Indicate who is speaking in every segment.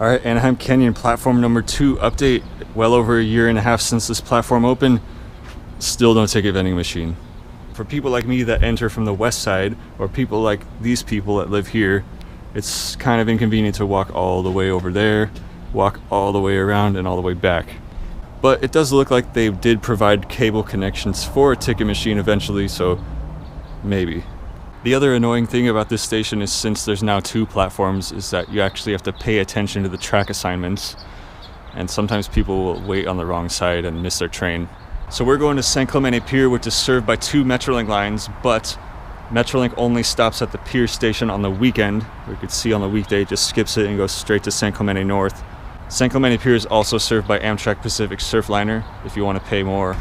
Speaker 1: Alright, Anaheim Canyon platform number 2 update. Well over a year and a half since this platform opened. Still no ticket vending machine. For people like me that enter from the west side, or people like these people that live here, it's kind of inconvenient to walk all the way over there, walk all the way around and all the way back. But it does look like they did provide cable connections for a ticket machine eventually, so maybe. The other annoying thing about this station is, since there's now 2 platforms, is that you actually have to pay attention to the track assignments, and sometimes people will wait on the wrong side and miss their train. So we're going to San Clemente Pier, which is served by 2 Metrolink lines, but Metrolink only stops at the Pier station on the weekend. We could see on the weekday it just skips it and goes straight to San Clemente North. San Clemente Pier is also served by Amtrak Pacific Surfliner if you want to pay more,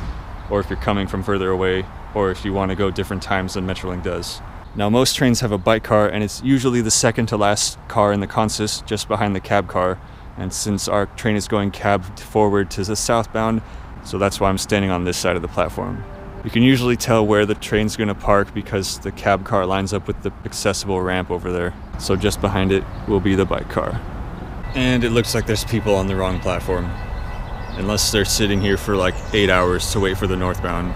Speaker 1: or if you're coming from further away, or if you want to go different times than Metrolink does. Now, most trains have a bike car, and it's usually the second to last car in the consist, just behind the cab car. And since our train is going cab forward to the southbound, so that's why I'm standing on this side of the platform. You can usually tell where the train's going to park because the cab car lines up with the accessible ramp over there. So just behind it will be the bike car. And it looks like there's people on the wrong platform, unless they're sitting here for like 8 hours to wait for the northbound.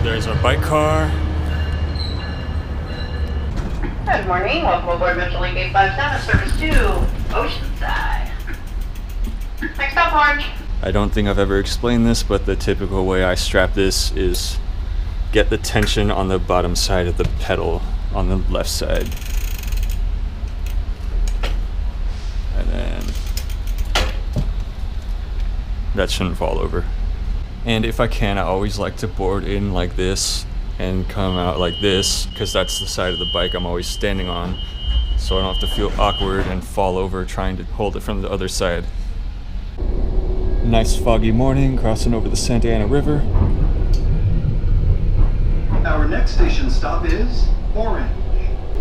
Speaker 1: There's our bike car.
Speaker 2: Good morning, welcome aboard Metrolink 857, service to Oceanside. Next stop, Orange.
Speaker 1: I don't think I've ever explained this, but the typical way I strap this is get the tension on the bottom side of the pedal on the left side. And then that shouldn't fall over. And if I can, I always like to board in like this and come out like this, because that's the side of the bike I'm always standing on, so I don't have to feel awkward and fall over trying to hold it from the other side. Nice foggy morning, crossing over the Santa Ana River.
Speaker 3: Our next station stop is Orange.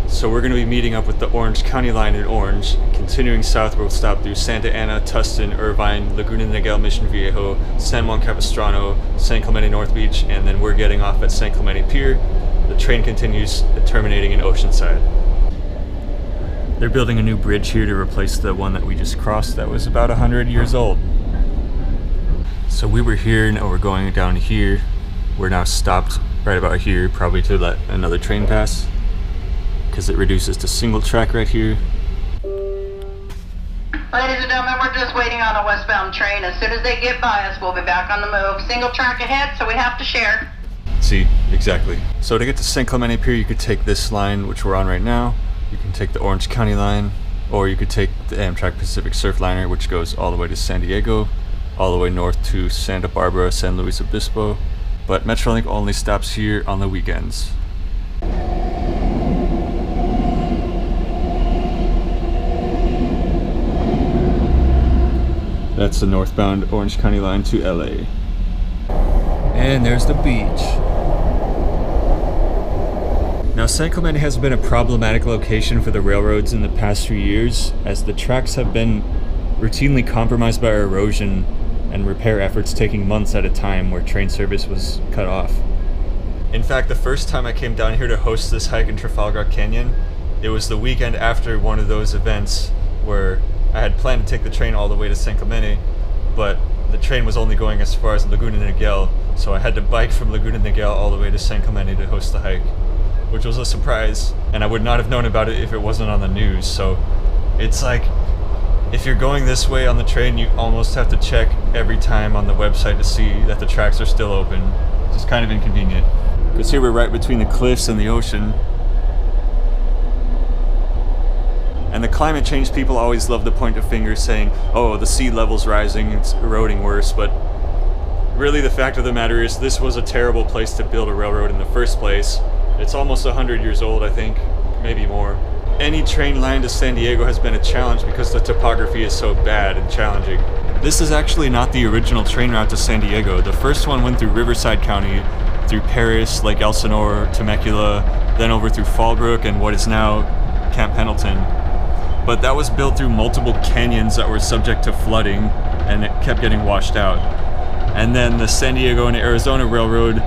Speaker 1: So we're going to be meeting up with the Orange County line in Orange. Continuing south, we'll stop through Santa Ana, Tustin, Irvine, Laguna Niguel, Mission Viejo, San Juan Capistrano, San Clemente North Beach, and then we're getting off at San Clemente Pier. The train continues, terminating in Oceanside. They're building a new bridge here to replace the one that we just crossed that was about 100 years old. So we were here, now we're going down here. We're now stopped right about here, probably to let another train pass, because it reduces to single track right here.
Speaker 2: Ladies and gentlemen, we're just waiting on a westbound train. As soon as they get by us, we'll be back on the move. Single track ahead, so we have to share.
Speaker 1: See, exactly. So to get to San Clemente Pier, you could take this line, which we're on right now. You can take the Orange County line, or you could take the Amtrak Pacific Surfliner, which goes all the way to San Diego, all the way north to Santa Barbara, San Luis Obispo. But Metrolink only stops here on the weekends. That's the northbound Orange County line to LA. And there's the beach. Now, San Clemente has been a problematic location for the railroads in the past few years, as the tracks have been routinely compromised by erosion and repair efforts taking months at a time where train service was cut off. In fact, the first time I came down here to host this hike in Trafalgar Canyon, it was the weekend after one of those events where I had planned to take the train all the way to San Clemente, but the train was only going as far as Laguna Niguel, so I had to bike from Laguna Niguel all the way to San Clemente to host the hike, which was a surprise, and I would not have known about it if it wasn't on the news. So it's like, if you're going this way on the train, you almost have to check every time on the website to see that the tracks are still open. It's just kind of inconvenient. Because here we're right between the cliffs and the ocean. And the climate change people always love to point a finger saying, oh, the sea level's rising, it's eroding worse, but really the fact of the matter is this was a terrible place to build a railroad in the first place. It's almost 100 years old, I think, maybe more. Any train line to San Diego has been a challenge because the topography is so bad and challenging. This is actually not the original train route to San Diego. The first one went through Riverside County, through Paris, Lake Elsinore, Temecula, then over through Fallbrook and what is now Camp Pendleton. But that was built through multiple canyons that were subject to flooding, and it kept getting washed out. And then the San Diego and Arizona Railroad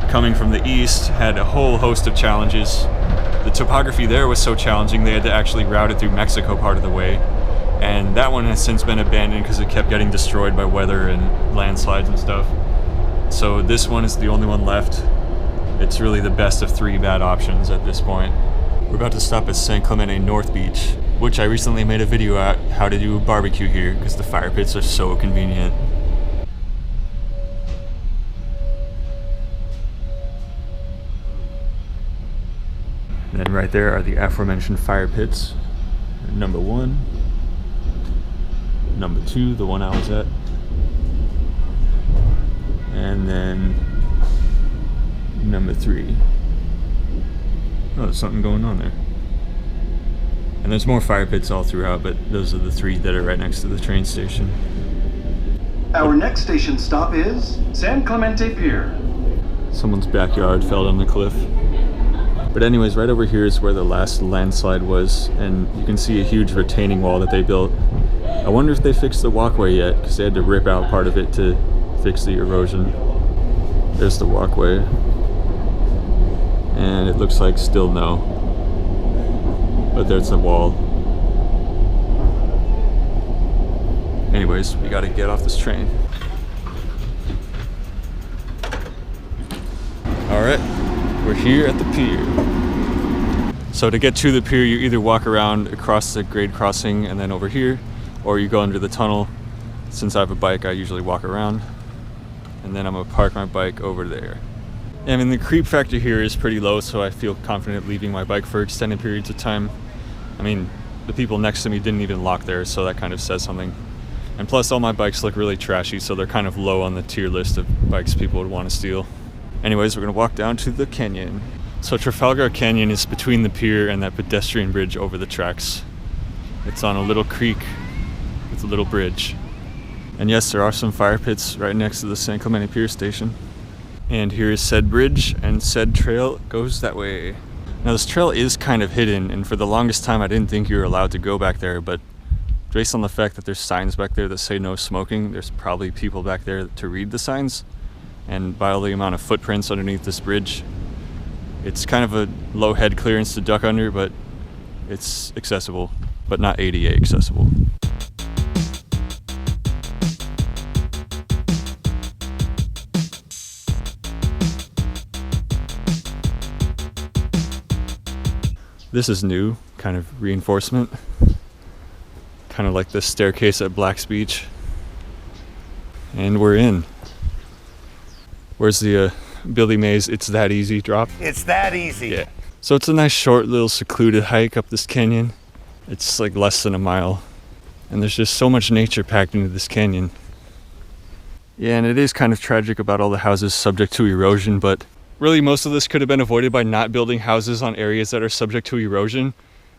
Speaker 1: coming from the east had a whole host of challenges. The topography there was so challenging they had to actually route it through Mexico part of the way, and that one has since been abandoned because it kept getting destroyed by weather and landslides and stuff. So this one is the only one left. It's really the best of 3 bad options at this point. We're about to stop at San Clemente North Beach, which I recently made a video at how to do a barbecue here because the fire pits are so convenient. And then right there are the aforementioned fire pits. Number 1, number 2, the one I was at, and then number 3. Oh, there's something going on there. And there's more fire pits all throughout, but those are the 3 that are right next to the train station.
Speaker 3: Our next station stop is San Clemente Pier.
Speaker 1: Someone's backyard fell down the cliff. But anyways, right over here is where the last landslide was, and you can see a huge retaining wall that they built. I wonder if they fixed the walkway yet, because they had to rip out part of it to fix the erosion. There's the walkway. And it looks like still no. But there's the wall. Anyways, we gotta get off this train. Alright, we're here at the pier. So to get to the pier, you either walk around across the grade crossing and then over here, or you go under the tunnel. Since I have a bike, I usually walk around. And then I'm gonna park my bike over there. I mean, the creep factor here is pretty low, so I feel confident leaving my bike for extended periods of time. I mean, the people next to me didn't even lock theirs, so that kind of says something. And plus, all my bikes look really trashy, so they're kind of low on the tier list of bikes people would want to steal. Anyways, we're gonna walk down to the canyon. So Trafalgar Canyon is between the pier and that pedestrian bridge over the tracks. It's on a little creek with a little bridge. And yes, there are some fire pits right next to the San Clemente Pier station. And here is said bridge, and said trail goes that way. Now this trail is kind of hidden, and for the longest time I didn't think you were allowed to go back there, but based on the fact that there's signs back there that say no smoking, there's probably people back there to read the signs. And by all the amount of footprints underneath this bridge, it's kind of a low head clearance to duck under, but it's accessible, but not ADA accessible. This is new, kind of reinforcement. Kind of like the staircase at Black's Beach. And we're in. Where's the Billy Mays "It's That Easy" drop?
Speaker 4: It's that easy.
Speaker 1: Yeah. So it's a nice short little secluded hike up this canyon. It's like less than a mile. And there's just so much nature packed into this canyon. Yeah, and it is kind of tragic about all the houses subject to erosion, but really most of this could have been avoided by not building houses on areas that are subject to erosion,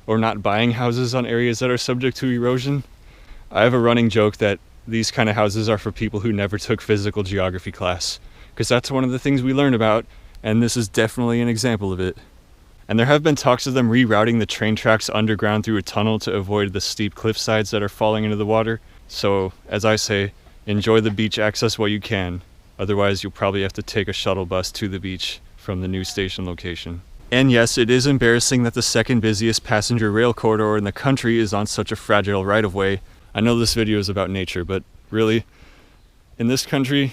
Speaker 1: or not buying houses on areas that are subject to erosion. I have a running joke that these kind of houses are for people who never took physical geography class, because that's one of the things we learn about, and this is definitely an example of it. And there have been talks of them rerouting the train tracks underground through a tunnel to avoid the steep cliff sides that are falling into the water. So, as I say, enjoy the beach access while you can. Otherwise, you'll probably have to take a shuttle bus to the beach from the new station location. And yes, it is embarrassing that the second busiest passenger rail corridor in the country is on such a fragile right-of-way. I know this video is about nature, but really, in this country,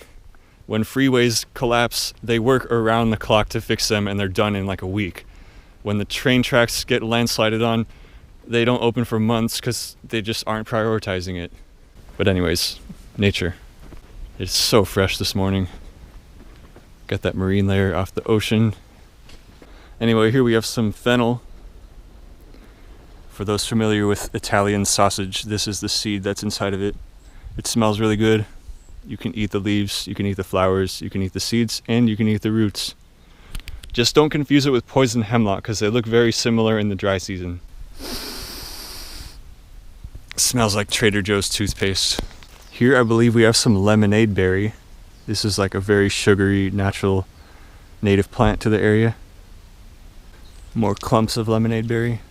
Speaker 1: when freeways collapse, they work around the clock to fix them, and they're done in like a week. When the train tracks get landslided on, they don't open for months because they just aren't prioritizing it. But anyways, nature. It's so fresh this morning. Got that marine layer off the ocean. Anyway, here we have some fennel. For those familiar with Italian sausage, this is the seed that's inside of it. It smells really good. You can eat the leaves, you can eat the flowers, you can eat the seeds, and you can eat the roots. Just don't confuse it with poison hemlock, because they look very similar in the dry season. It smells like Trader Joe's toothpaste. Here I believe we have some lemonade berry. This is like a very sugary, natural, native plant to the area. More clumps of lemonade berry.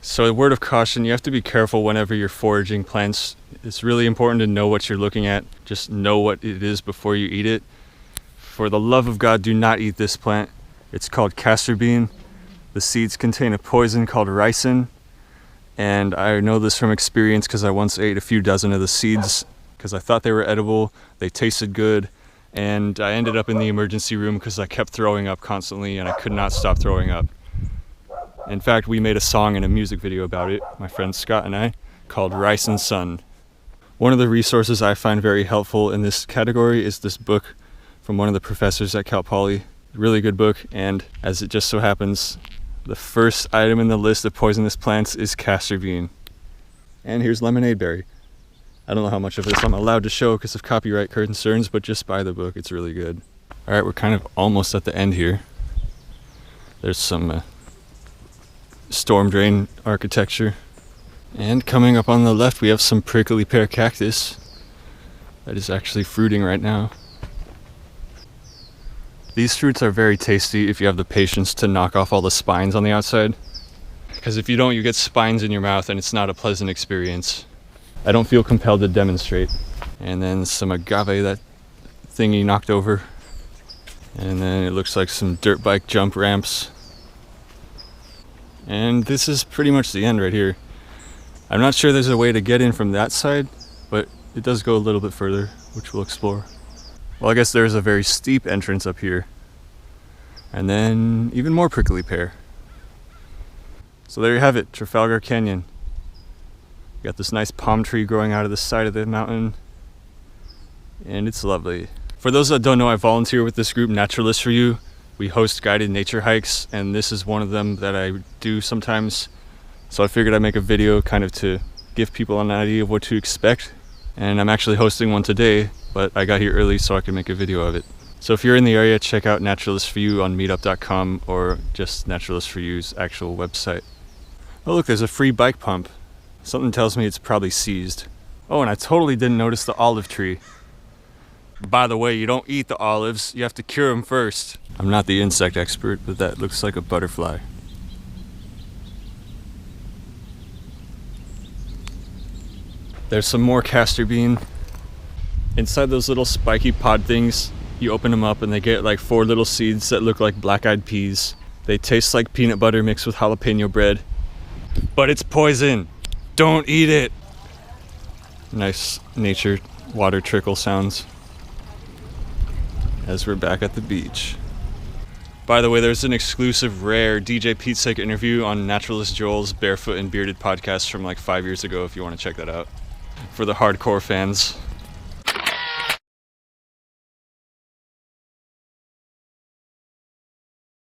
Speaker 1: So a word of caution, you have to be careful whenever you're foraging plants. It's really important to know what you're looking at. Just know what it is before you eat it. For the love of God, do not eat this plant. It's called castor bean. The seeds contain a poison called ricin. And I know this from experience because I once ate a few dozen of the seeds because I thought they were edible. They tasted good. And I ended up in the emergency room because I kept throwing up constantly and I could not stop throwing up. In fact, we made a song and a music video about it, my friend Scott and I, called Rice and Sun. One of the resources I find very helpful in this category is this book from one of the professors at Cal Poly. Really good book, and as it just so happens, the first item in the list of poisonous plants is castor bean. And here's lemonade berry. I don't know how much of this I'm allowed to show because of copyright concerns, but just buy the book, it's really good. Alright, we're kind of almost at the end here. There's some storm drain architecture. And coming up on the left, we have some prickly pear cactus that is actually fruiting right now. These fruits are very tasty if you have the patience to knock off all the spines on the outside. Because if you don't, you get spines in your mouth and it's not a pleasant experience. I don't feel compelled to demonstrate. And then some agave, that thingy knocked over. And then it looks like some dirt bike jump ramps. And this is pretty much the end right here. I'm not sure there's a way to get in from that side, but it does go a little bit further, which we'll explore. Well, I guess there's a very steep entrance up here. And then even more prickly pear. So there you have it, Trafalgar Canyon. You got this nice palm tree growing out of the side of the mountain. And it's lovely. For those that don't know, I volunteer with this group, Naturalists for You. We host guided nature hikes, and this is one of them that I do sometimes. So I figured I'd make a video kind of to give people an idea of what to expect. And I'm actually hosting one today, but I got here early so I could make a video of it. So if you're in the area, check out Naturalists for You on meetup.com or just Naturalists for You's actual website. Oh look, there's a free bike pump. Something tells me it's probably seized. Oh, and I totally didn't notice the olive tree. By the way, you don't eat the olives, you have to cure them first. I'm not the insect expert, but that looks like a butterfly. There's some more castor bean. Inside those little spiky pod things, you open them up and they get like 4 little seeds that look like black-eyed peas. They taste like peanut butter mixed with jalapeno bread. But it's poison! Don't eat it! Nice nature water trickle sounds as we're back at the beach. By the way, there's an exclusive rare DJ Petesake interview on Naturalist Joel's Barefoot and Bearded podcast from like 5 years ago if you want to check that out. For the hardcore fans.